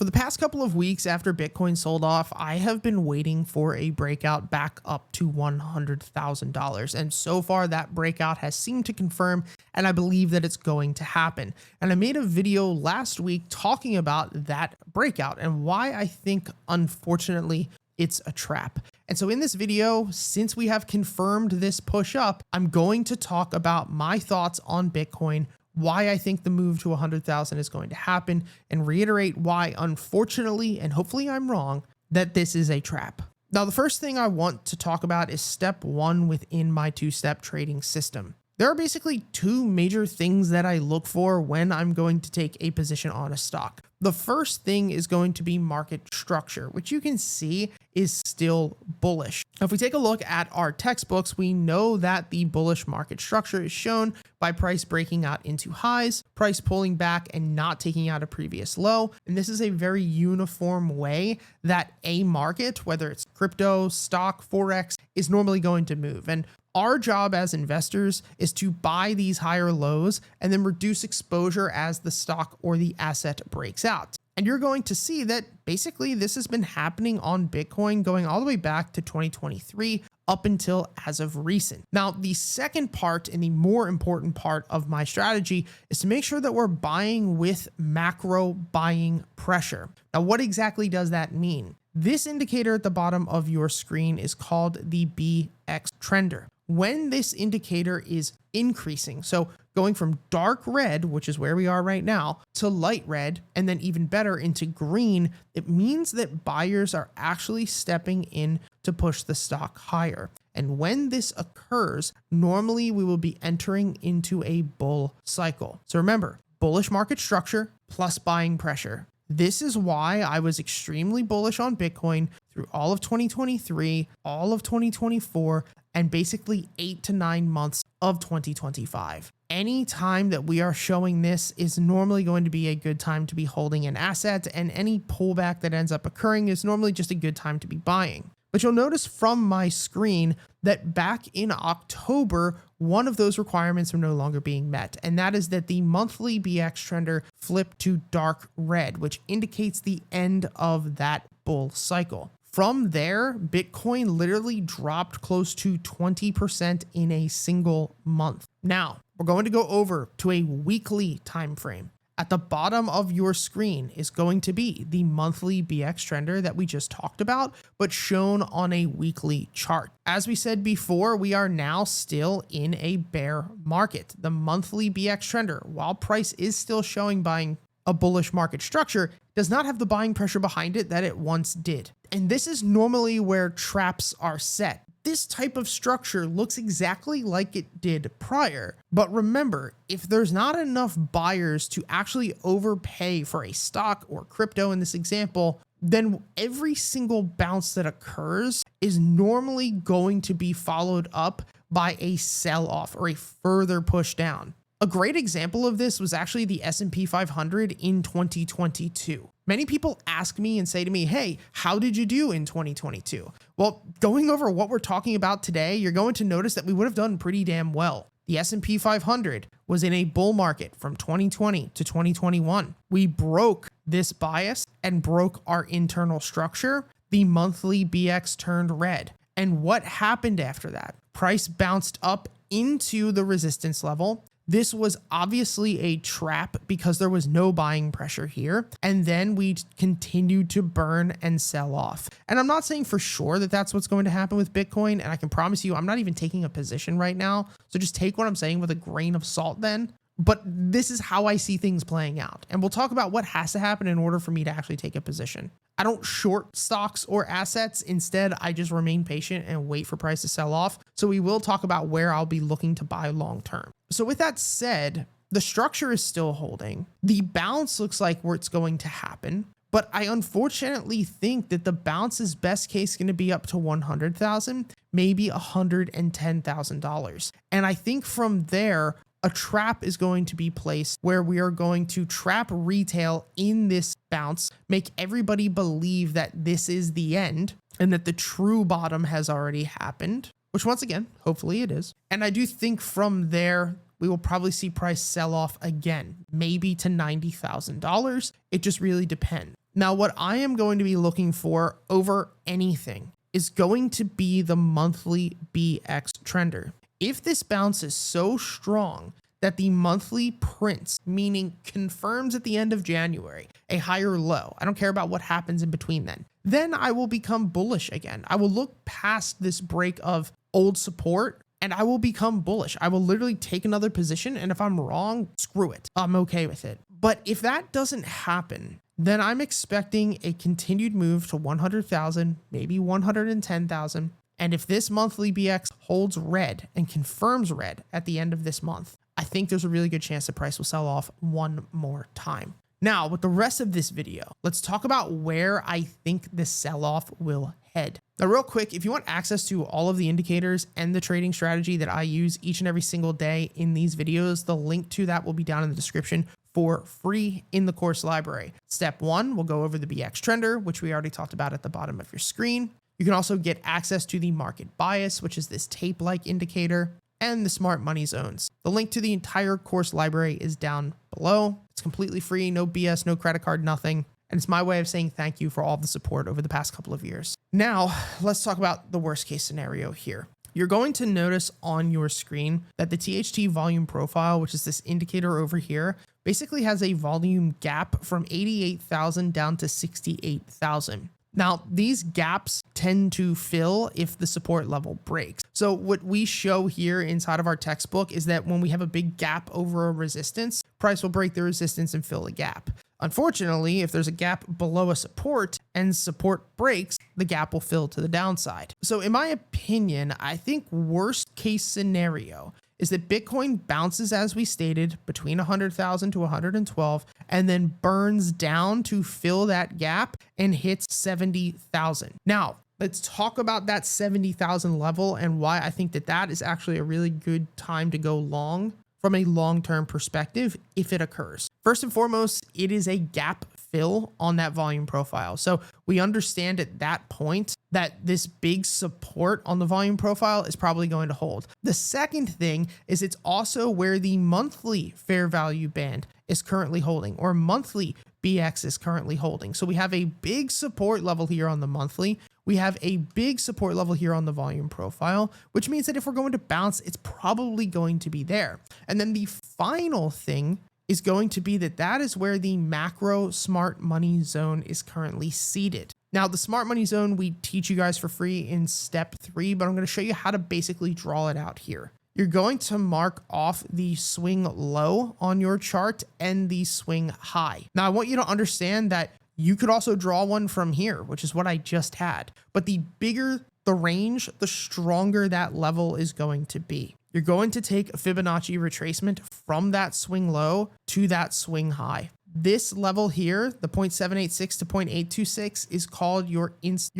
For the past couple of weeks after Bitcoin sold off, I have been waiting for a breakout back up to $100,000. And so far that breakout has seemed to confirm, and I believe that it's going to happen. And I made a video last week talking about that breakout and why I think, unfortunately, it's a trap. And so in this video, since we have confirmed this push up, I'm going to talk about my thoughts on Bitcoin, why I think the move to 100,000 is going to happen, and reiterate why, unfortunately, and hopefully I'm wrong, that this is a trap. Now, the first thing I want to talk about is step one within my two-step trading system. There are basically two major things that I look for when I'm going to take a position on a stock. The first thing is going to be market structure, which you can see is still bullish. If we take a look at our textbooks, we know that the bullish market structure is shown by price breaking out into highs, price pulling back and not taking out a previous low. And this is a very uniform way that a market, whether it's crypto, stock, Forex, is normally going to move. And our job as investors is to buy these higher lows and then reduce exposure as the stock or the asset breaks out. And you're going to see that basically this has been happening on Bitcoin going all the way back to 2023 up until as of recent. Now, the second part and the more important part of my strategy is to make sure that we're buying with macro buying pressure. Now, what exactly does that mean? This indicator at the bottom of your screen is called the BX trender. When this indicator is increasing, so going from dark red, which is where we are right now, to light red, and then even better into green, it means that buyers are actually stepping in to push the stock higher. And when this occurs, normally we will be entering into a bull cycle. So remember, bullish market structure plus buying pressure. This is why I was extremely bullish on Bitcoin through all of 2023, all of 2024, and basically 8 to 9 months of 2025. Any time that we are showing this is normally going to be a good time to be holding an asset, and any pullback that ends up occurring is normally just a good time to be buying. But you'll notice from my screen that back in October, one of those requirements are no longer being met, and that is that the monthly BX trender flipped to dark red, which indicates the end of that bull cycle. From there, Bitcoin literally dropped close to 20% in a single month. Now, we're going to go over to a weekly time frame. At the bottom of your screen is going to be the monthly BX trender that we just talked about, but shown on a weekly chart. As we said before, we are now still in a bear market. The monthly BX trender, while price is still showing buying a bullish market structure, does not have the buying pressure behind it that it once did. And this is normally where traps are set. This type of structure looks exactly like it did prior. But remember, if there's not enough buyers to actually overpay for a stock or crypto in this example, then every single bounce that occurs is normally going to be followed up by a sell-off or a further push down. A great example of this was actually the S&P 500 in 2022. Many people ask me and say to me, hey, how did you do in 2022? Well, going over what we're talking about today, you're going to notice that we would have done pretty damn well. The S&P 500 was in a bull market from 2020 to 2021. We broke this bias and broke our internal structure. The monthly BX turned red. And what happened after that? Price bounced up into the resistance level. This was obviously a trap because there was no buying pressure here. And then we continued to burn and sell off. And I'm not saying for sure that that's what's going to happen with Bitcoin. And I can promise you, I'm not even taking a position right now. So just take what I'm saying with a grain of salt then. But this is how I see things playing out. And we'll talk about what has to happen in order for me to actually take a position. I don't short stocks or assets. Instead, I just remain patient and wait for price to sell off. So we will talk about where I'll be looking to buy long term. So with that said, the structure is still holding. The bounce looks like where it's going to happen. But I unfortunately think that the bounce is best case going to be up to 100,000, maybe $110,000. And I think from there, a trap is going to be placed where we are going to trap retail in this bounce, make everybody believe that this is the end and that the true bottom has already happened, which once again, hopefully it is. And I do think from there, we will probably see price sell off again, maybe to $90,000. It just really depends. Now, what I am going to be looking for over anything is going to be the monthly BX trender. If this bounce is so strong that the monthly prints, meaning confirms at the end of January, a higher low, I don't care about what happens in between then I will become bullish again. I will look past this break of old support and I will become bullish. I will literally take another position, and if I'm wrong, screw it. I'm okay with it. But if that doesn't happen, then I'm expecting a continued move to 100,000, maybe 110,000. And if this monthly BX holds red and confirms red at the end of this month, I think there's a really good chance the price will sell off one more time. Now, with the rest of this video, let's talk about where I think the sell-off will head. Now, real quick, if you want access to all of the indicators and the trading strategy that I use each and every single day in these videos, the link to that will be down in the description for free in the course library. Step 1, we'll go over the BX trender, which we already talked about at the bottom of your screen. You can also get access to the market bias, which is this tape-like indicator, and the smart money zones. The link to the entire course library is down below. It's completely free, no BS, no credit card, nothing. And it's my way of saying thank you for all the support over the past couple of years. Now, let's talk about the worst case scenario here. You're going to notice on your screen that the THT volume profile, which is this indicator over here, basically has a volume gap from 88,000 down to 68,000. Now, these gaps tend to fill if the support level breaks. So what we show here inside of our textbook is that when we have a big gap over a resistance, price will break the resistance and fill a gap. Unfortunately, if there's a gap below a support and support breaks, the gap will fill to the downside. So in my opinion, I think worst case scenario is that Bitcoin bounces, as we stated, between 100,000 to 112 and then burns down to fill that gap and hits 70,000. Now, let's talk about that 70,000 level and why I think that that is actually a really good time to go long from a long-term perspective if it occurs. First and foremost, it is a gap fill on that volume profile. So we understand at that point that this big support on the volume profile is probably going to hold. The second thing is it's also where the monthly fair value band is currently holding, or monthly BX is currently holding. So we have a big support level here on the monthly. We have a big support level here on the volume profile, which means that if we're going to bounce, it's probably going to be there. And then the final thing is going to be that that is where the macro smart money zone is currently seated. Now, the smart money zone we teach you guys for free in step 3, but I'm going to show you how to basically draw it out here. You're going to mark off the swing low on your chart and the swing high. Now, I want you to understand that you could also draw one from here, which is what I just had. But the bigger the range, the stronger that level is going to be. You're going to take a Fibonacci retracement from that swing low to that swing high. This level here, the 0.786 to 0.826, is called your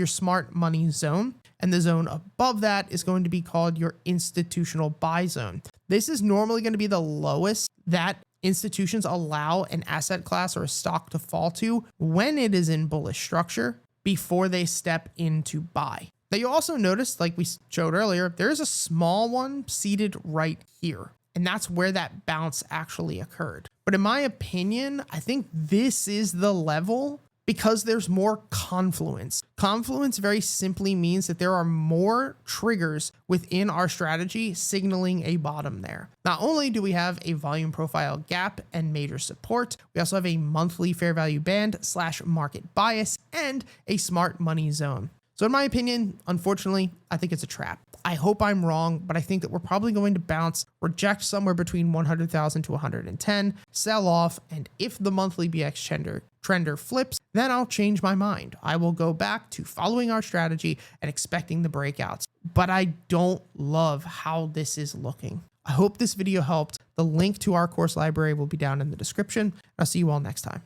smart money zone. And the zone above that is going to be called your institutional buy zone. This is normally going to be the lowest that institutions allow an asset class or a stock to fall to when it is in bullish structure before they step into buy. Now, you also notice, like we showed earlier, there's a small one seated right here. And that's where that bounce actually occurred. But in my opinion, I think this is the level because there's more confluence. Confluence very simply means that there are more triggers within our strategy signaling a bottom there. Not only do we have a volume profile gap and major support, we also have a monthly fair value band / market bias and a smart money zone. So in my opinion, unfortunately, I think it's a trap. I hope I'm wrong, but I think that we're probably going to bounce, reject somewhere between 100,000 to 110, sell off, and if the monthly BX trender flips, then I'll change my mind. I will go back to following our strategy and expecting the breakouts. But I don't love how this is looking. I hope this video helped. The link to our course library will be down in the description. I'll see you all next time.